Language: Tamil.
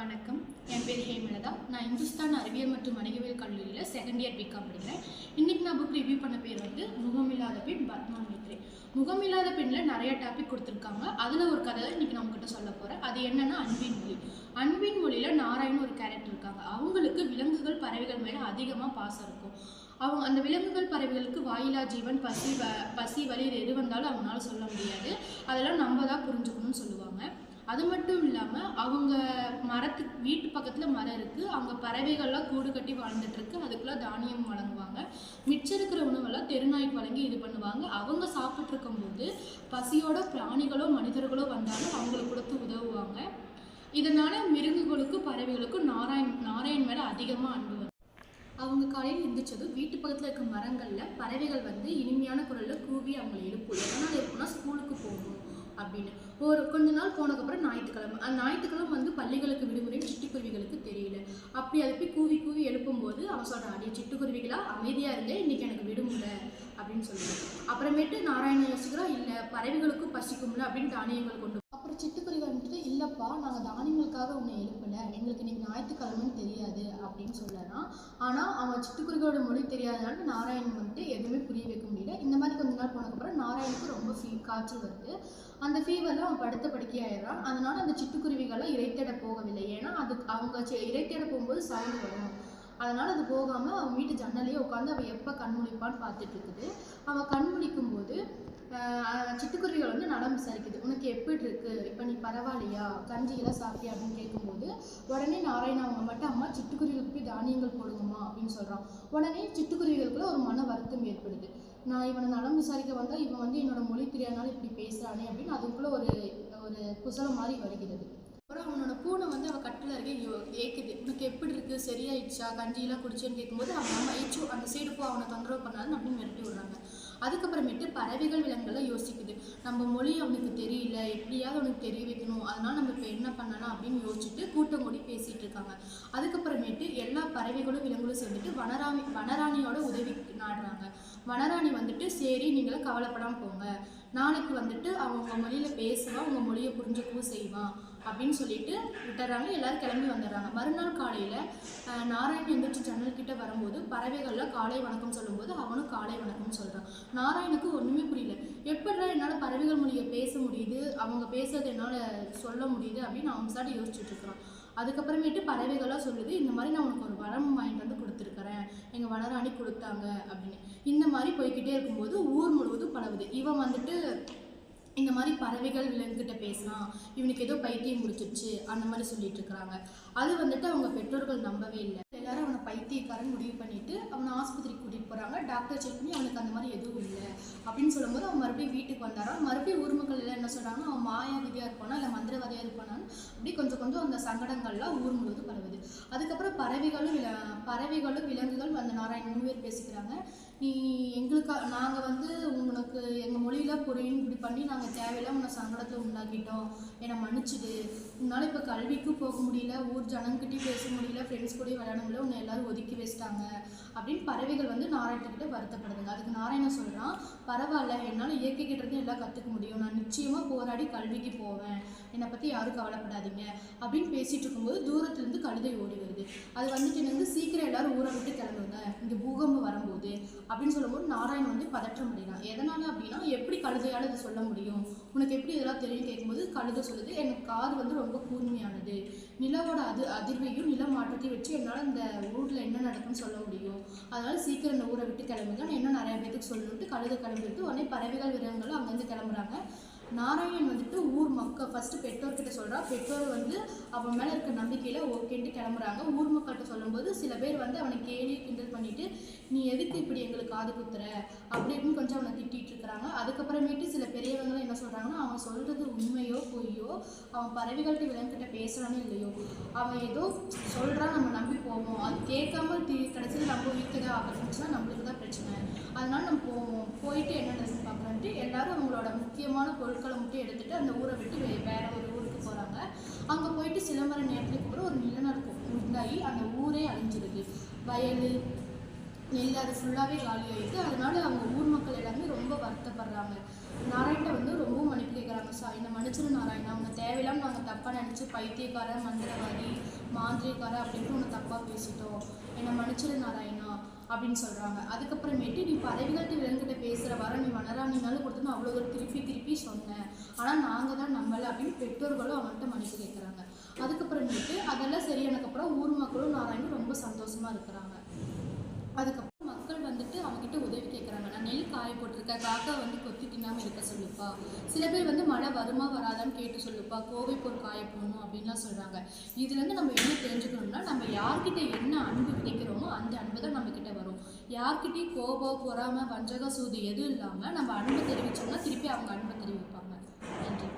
வணக்கம். என் பேர் ஹேமலதா. நான் இந்துஸ்தான் அறிவியல் மற்றும் வணிகவியல் கல்லூரியில் செகண்ட் இயர் பிகாம் படிக்கிறேன். இன்றைக்கி நான் புக் ரிவ்யூ பண்ண பேர் வந்து முகமில்லாத பெண் பத்மா மேத்ரே. முகமில்லாத பெண்ணில் நிறைய டாபிக் கொடுத்துருக்காங்க. அதில் ஒரு கதை இன்றைக்கி நான் உங்ககிட்ட சொல்ல போகிறேன். அது என்னென்னா அன்பின் மொழி. அன்பின் மொழியில் நாராயணன் ஒரு கேரக்டர் இருக்காங்க. அவங்களுக்கு விலங்குகள் பறவைகள் மேலே அதிகமாக பாசம் இருக்கும். அவங்க அந்த விலங்குகள் பறவைகளுக்கு வாயிலா ஜீவன், பசி வலி எது வந்தாலும் அவங்களால சொல்ல முடியாது. அதெல்லாம் நம்ம தான் புரிஞ்சுக்கணும்னு சொல்லுவாங்க. அது மட்டும் இல்லாமல் அவங்க வீட்டு பக்கத்தில் மரம் இருக்குது. அங்கே பறவைகள்லாம் கூடு கட்டி வாழ்ந்துட்டுருக்கு. அதுக்குள்ளே தானியம் வழங்குவாங்க. மிச்சம் இருக்கிற உணவெல்லாம் தெருநாய்க்கு வழங்கி இது பண்ணுவாங்க. அவங்க சாப்பிட்டு இருக்கும்போது பசியோட பிராணிகளோ மனிதர்களோ வந்தாலும் அவங்களுக்கு கொடுத்து உதவுவாங்க. இதனால் மிருகங்களுக்கும் பறவைகளுக்கும் நாராயண் மேலே அதிகமாக அன்பு வரும். அவங்க காலையில் எழுந்திரிச்சதும் வீட்டு பக்கத்தில் இருக்க மரங்களில் பறவைகள் வந்து இனிமையான குரலில் கூவி அவங்களை எழுப்பும். எதனால் இருக்குன்னா ஸ்கூலுக்கு போகணும் அப்படின்னு. கொஞ்ச நாள் போனதுக்கப்புறம் ஞாயிற்றுக்கிழமை வந்து பள்ளிகளுக்கு விடுமுறைன்னு சிட்டுக்குருவிகளுக்கு தெரியல. அப்படி அதை போய் கூவி கூவி எழுப்பும்போது அவன் சொல்கிறான், அடி சிட்டுக்குருவிகளா அமைதியாக இருந்தே இன்றைக்கி எனக்கு விடுமுறை அப்படின்னு சொல்லுவான். அப்புறமேட்டு நாராயணன் யோசிக்கிறா, இல்லை பறவைகளுக்கும் பசிக்கும்ல அப்படின்னு தானியங்கள் கொண்டு. அப்புறம் சிட்டுக்குருவி வந்துட்டு, இல்லைப்பா நாங்கள் தானியங்களுக்காக உன்னை எழுப்பலை, எங்களுக்கு இன்றைக்கி ஞாயிற்றுக்கிழமைன்னு தெரியாது அப்படின்னு சொல்லலாம். ஆனால் அவன் சிட்டுக்குருவிகளோட மொழி தெரியாதனால நாராயணன் வந்துட்டு எதுவுமே புரிய வைக்க முடியல. இந்த மாதிரி கொஞ்ச நாள் போனதுக்கப்புறம் நாராயணுக்கு ரொம்ப காய்ச்சல் வருது. அந்த ஃபீவரில் அவன் படுத்த படுக்கையாயிடுறான். அதனால் அந்த சிட்டுக்குருவிகளை இறைத்தேட போகவில்லை. ஏன்னா அவங்க இறைத்தேட போகும்போது சவுண்டு வரும். அதனால் அது போகாமல் அவன் வீட்டு ஜன்னலையே உட்காந்து அவன் எப்போ கண்முழிப்பான்னு பார்த்துட்டு இருக்குது. அவன் கண்முழிக்கும்போது சிட்டுக்குருவிகள் வந்து நலம் விசாரிக்குது. உனக்கு எப்படி இருக்குது, இப்போ நீ பரவாயில்லையா, கஞ்சியெல்லாம் சாப்பிட்டியா அப்படின்னு கேட்கும்போது உடனே நாராயணன் அவங்க மட்டும், அம்மா சிட்டுக்குருவிகளுக்கு போய் தானியங்கள் போடுங்கம்மா அப்படின்னு சொல்கிறான். உடனே சிட்டுக்குருவிகளுக்குள்ள ஒரு மன வருத்தம் ஏற்படுது. நான் இவனை நலம் விசாரிக்க வந்தால் இவன் வந்து என்னோட மொழி தெரியாதனால இப்படி பேசுகிறானே அப்படின்னு அதுக்குள்ளே ஒரு குசலம் மாதிரி வருகிறது. அப்புறம் அவனோட பூனை வந்து அவள் கட்டில் அருகே ஏக்குது. உனக்கு எப்படி இருக்குது, சரியாயிடுச்சா, கஞ்சியெல்லாம் குடிச்சேன்னு கேட்கும்போது அவன் அம்மா ஏச்சோ அந்த சைடு போ, அவனை தொந்தரவு பண்ணாதுன்னு அப்படின்னு மிரட்டி விடுறாங்க. அதுக்கப்புறமேட்டு பறவைகள் விலங்குகள்லாம் யோசிக்குது, நம்ம மொழி அவனுக்கு தெரியல, எப்படியாவது அவனுக்கு தெரிய வைக்கணும், அதனால் நம்ம இப்போ என்ன பண்ணலாம் அப்படின்னு யோசிச்சுட்டு கூட்டம் கூடி பேசிகிட்டு இருக்காங்க. அதுக்கப்புறமேட்டு எல்லா பறவைகளும் விலங்குகளும் சேர்ந்துட்டு வனராணியோட உதவி நாடுறாங்க. வனராணி வந்துட்டு, சரி நீங்களும் கவலைப்படாமல் போங்க, நாளைக்கு வந்துட்டு அவங்க மொழியில் பேசுவான், அவங்க மொழியை புரிஞ்சுக்கவும் செய்வான் அப்படின்னு சொல்லிட்டு விட்டுறாங்க. எல்லோரும் கிளம்பி வந்துடுறாங்க. மறுநாள் காலையில் நாராயணன் எந்திரிச்சு ஜன்னல் கிட்ட வரும்போது பறவைகளில் காலை வணக்கம் சொல்லும்போது அவனும் காலை வணக்கம் சொல்கிறான். நாராயணுக்கு ஒன்றுமே புரியல. எப்படிடா என்னால் பறவைகள் மொழியை பேச முடியுது, அவங்க பேசுறது என்னால் சொல்ல முடியுது அப்படின்னு அவன் சாட்டி யோசிச்சுட்டு இருக்கிறான். அதுக்கப்புறமேட்டு பறவைகளாக சொல்லுது, இந்த மாதிரி நான் உனக்கு ஒரு வரம் வாங்கிட்டு வந்து கொடுத்துருக்குறேன், எங்கள் வனராணி கொடுத்தாங்க அப்படின்னு. இந்த மாதிரி போய்கிட்டே இருக்கும்போது ஊர் முழுவதும் பரவுது. இவன் வந்துட்டு இந்த மாதிரி பறவைகள் விலங்குகிட்ட பேசினான், இவனுக்கு ஏதோ பைத்தியம் முடிச்சிருச்சு அந்த மாதிரி சொல்லிட்டு இருக்கிறாங்க. அது வந்துட்டு அவங்க பெற்றோர்கள் நம்பவே இல்லை. எல்லாரும் அவனை பைத்தியக்காரன் முடிவு பண்ணிட்டு அவனை ஆஸ்பத்திரிக்கு கூட்டிகிட்டு போகிறாங்க. டாக்டர் செக் பண்ணி அவனுக்கு அந்த மாதிரி எதுவும் இல்லை அப்படின்னு சொல்லும்போது அவன் மறுபடியும் வீட்டுக்கு வந்தாரான். மறுபடியும் ஊர் மக்கள் எல்லாம் என்ன சொல்கிறாங்கன்னா, அவன் மாயாவிதியாக இருப்பானா இல்லை மந்திரவாதியாக இருப்பானான்னு அப்படி கொஞ்சம் கொஞ்சம் அந்த சங்கடங்கள்லாம் ஊர் முழுவதும் பரவுது. அதுக்கப்புறம் பறவைகளும் விலங்குகள் அந்த நாராயணன் 3 பேர் பேசிக்கிறாங்க. நீ நாங்கள் வந்து உங்களுக்கு எங்கள் மொழியில் புரியும் இப்படி பண்ணி நாங்கள் தேவையில்லாம் உன்னை சங்கடத்தை உண்டாக்கிட்டோம், என்னை மன்னிச்சுடு. உன்னால் இப்போ கல்விக்கும் போக முடியல, ஊர் ஜனங்கிட்டையும் பேச முடியல, ஃப்ரெண்ட்ஸ் கூடயும் விளையாட முடியல, உன்னை எல்லோரும் ஒதுக்கி வச்சிட்டாங்க அப்படின்னு பறவைகள் வந்து நாராயணத்துக்கிட்ட வருத்தப்படுதுங்க. அதுக்கு நாராயணன் சொல்கிறான், பரவாயில்ல, என்னால் இயற்கை கிட்டேருந்து எல்லாம் கற்றுக்க முடியும், நான் நிச்சயமாக போராடி கல்விக்கு போவேன், என்னை பற்றி யாரும் கவலைப்படாதீங்க அப்படின்னு பேசிகிட்டு இருக்கும்போது தூரத்துலேருந்து கழுதை ஓடி வருது. அது வந்துட்டு எனக்கு சீக்கிரம் எல்லோரும் ஊரை விட்டு கிளம்புங்க, இங்கே பூகம்பம் வரும்போது அப்படின்னு சொல்லும்போது நாராயணன் வந்து பதற்றம் அடைகிறான். எதனால் அப்படின்னா, எப்படி கழுதையால் இது சொல்ல முடியும், உனக்கு எப்படி இதெல்லாம் தெரியும் கேட்கும்போது கழுதை சொல்லுது, எனக்கு காது வந்து ரொம்ப கூர்மையானது, நிலவோட அதிர்வையும் நில மாற்றத்தையும் வச்சு என்னால் இந்த ஊரில் என்ன நடக்கும்னு சொல்ல முடியும், அதனால் சீக்கிரம் இந்த ஊரை விட்டு கிளம்புங்க, நான் இன்னும் நிறைய பேருக்கு சொல்லணுன்ட்டு கழுதை கிளம்பிட்டு உடனே பறவைகள் விலங்குகளும் அங்கேருந்து கிளம்புறாங்க. நாராயணன் வந்துட்டு ஊர் மக்கள் ஃபஸ்ட்டு பெற்றோர்கிட்ட சொல்கிறா. பெற்றோர் வந்து அவன் மேலே இருக்க நம்பிக்கையில் ஓகேன்ட்டு கிளம்புறாங்க. ஊர் மக்கள்கிட்ட சொல்லும்போது சில பேர் வந்து அவனை கேலி கிண்டல் பண்ணிவிட்டு, நீ எதுக்கு இப்படி எங்களுக்கு காது குத்துற அப்படின்னு கொஞ்சம் அவனை திட்டிகிட்டு இருக்கிறாங்க. அதுக்கப்புறமேட்டு சில பெரியவங்களும் என்ன சொல்கிறாங்கன்னா, அவன் சொல்கிறது உண்மையோ பொய்யோ, அவன் பறவைகள்கிட்ட விலங்கிட்ட பேசுகிறானோ இல்லையோ, அவன் ஏதோ சொல்கிறான், நம்ம நம்பி போவோம், அது கேட்காம கடைசியில் நம்ம வீட்டுக்கு தான் ஆபத்துச்சுன்னா நம்மளுக்கு தான் பிரச்சனை, அதனால் நம்ம போயிட்டு என்ன ட்ரெஸ் பார்க்குறோன்ட்டு எல்லாரும் அவங்களோட முக்கியமான பொருட்களை மட்டும் எடுத்துகிட்டு அந்த ஊரை விட்டு வேறு ஒரு ஊருக்கு போகிறாங்க. அங்கே போயிட்டு சில மணி நேரத்துக்கு அப்புறம் ஒரு நிலநடுக்கம் உண்டாகி அந்த ஊரே அழிஞ்சிருது. வயல் நெல் அது ஃபுல்லாகவே காலி ஆகிடுது. அதனால அவங்க ஊர் மக்கள் எல்லாமே ரொம்ப வருத்தப்படுறாங்க. நாராயணன் வந்து ரொம்ப மன்னிப்பு கேட்குறாங்க. கேட்குறாங்க, என்னை மன்னிச்சிரு நாராயணா, உன்னை தேவையில்லாமல் நாங்கள் தப்பாக நினச்சி பைத்தியக்காரன், மந்திரவாதி, மாந்திரிகாரன் அப்படின்ட்டு உன்னை தப்பாக பேசிட்டோம், என்னை மன்னிச்சிரு நாராயணா அப்படின்னு சொல்கிறாங்க. அதுக்கப்புறமேட்டு நீ பறவைகள்கிட்ட விலங்குகிட்ட பேசுகிற வர நீ வனராணினாலும் கொடுத்துன்னு அவ்வளோ ஒரு திருப்பி சொன்னேன், ஆனால் நாங்கள் தான் நம்பலை அப்படின்னு பெற்றோர்களும் அவன்கிட்ட மன்னிப்பு கேட்குறாங்க. அதுக்கப்புறமேட்டு அதெல்லாம் சரியானதுக்கப்புறம் ஊர் மக்களும் நாராயணும் ரொம்ப சந்தோஷமாக இருக்கிறாங்க. அதுக்கப்புறம் மக்கள் வந்துட்டு அவங்ககிட்ட உதவி கேட்குறாங்க. நான் நெல் காய போட்டிருக்க, காக்கா வந்து கொத்தி தின்னாமல் இருக்க சொல்லுப்பா, சில பேர் வந்து மழை வருமா வராதான்னு கேட்டு சொல்லுப்பா, கோவை போர் காய போகணும் அப்படின்லாம் சொல்கிறாங்க. இதுலேருந்து நம்ம என்ன தெரிஞ்சுக்கணும்னா, நம்ம யார்கிட்ட என்ன அன்பு விதைக்கிறோமோ அந்த அன்பு தான் நம்மக்கிட்ட வரும். யார்கிட்டையும் கோபம், பொறாமை, வஞ்சகம், சூது எதுவும் இல்லாமல் நம்ம அன்பை தெரிவித்தோம்னா திருப்பி அவங்க அன்பை தெரிவிப்பாங்க. நன்றி.